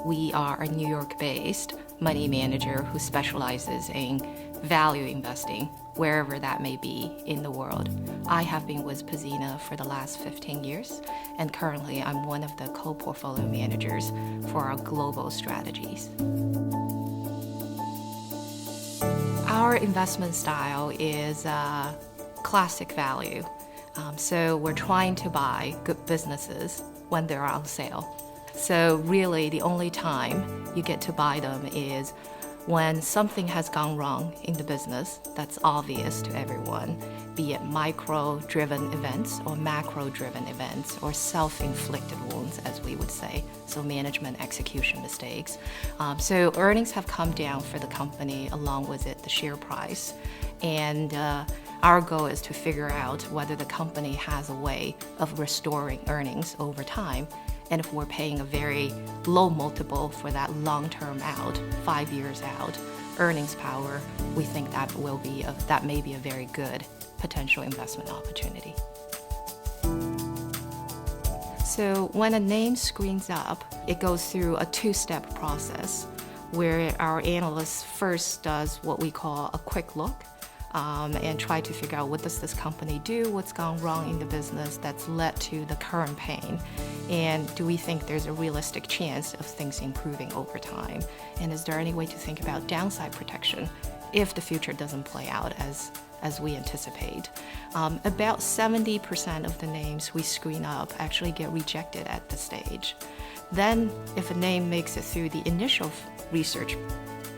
We are a New York-based money manager who specializes in value investing, wherever that may be in the world. I have been with Pzena for the last 15 years, and currently I'm one of the co-portfolio managers for our global strategies. Our investment style is classic value. So we're trying to buy good businesses when they're on sale. So really the only time you get to buy them is when something has gone wrong in the business that's obvious to everyone, be it micro-driven events or macro-driven events or self-inflicted wounds, as we would say, so management execution mistakes. So earnings have come down for the company, along with it the share price. And our goal is to figure out whether the company has a way of restoring earnings over time. And if we're paying a very low multiple for that long-term out, 5 years out, earnings power, we think that may be a very good potential investment opportunity. So when a name screens up, it goes through a two-step process where our analyst first does what we call a quick look, and try to figure out what does this company do, what's gone wrong in the business that's led to the current pain, and do we think there's a realistic chance of things improving over time, and is there any way to think about downside protection if the future doesn't play out as we anticipate. About 70% of the names we screen up actually get rejected at this stage. Then if a name makes it through the initial research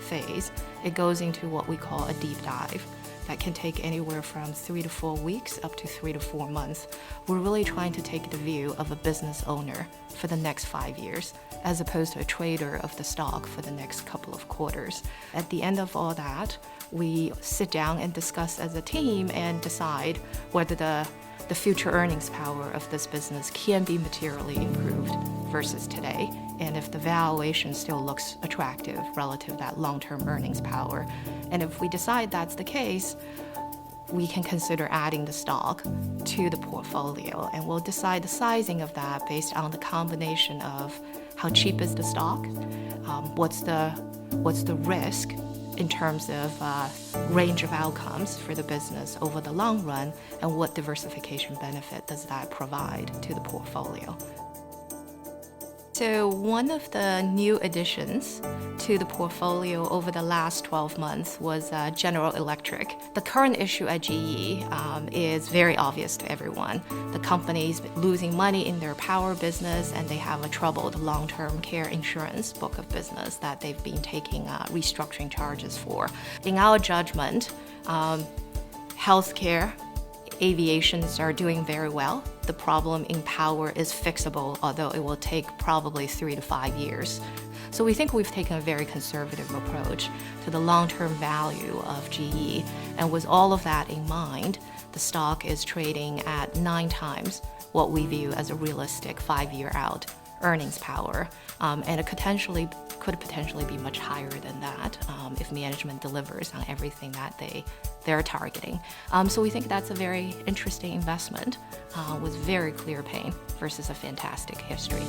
phase, it goes into what we call a deep dive. That can take anywhere from 3 to 4 weeks up to 3 to 4 months. We're really trying to take the view of a business owner for the next 5 years, as opposed to a trader of the stock for the next couple of quarters. At the end of all that, we sit down and discuss as a team and decide whether the future earnings power of this business can be materially improved versus today, and if the valuation still looks attractive relative to that long-term earnings power. And if we decide that's the case, we can consider adding the stock to the portfolio, and we'll decide the sizing of that based on the combination of how cheap is the stock, what's the risk in terms of range of outcomes for the business over the long run, and what diversification benefit does that provide to the portfolio. So one of the new additions to the portfolio over the last 12 months was General Electric. The current issue at GE is very obvious to everyone. The company's losing money in their power business, and they have a troubled long-term care insurance book of business that they've been taking restructuring charges for. In our judgment, healthcare, aviations are doing very well. The problem in power is fixable, although it will take probably 3 to 5 years. So we think we've taken a very conservative approach to the long-term value of GE. And with all of that in mind, the stock is trading at 9 times what we view as a realistic 5-year out earnings power. And it could potentially be much higher than that if management delivers on everything that they're targeting. So we think that's a very interesting investment with very clear pain versus a fantastic history.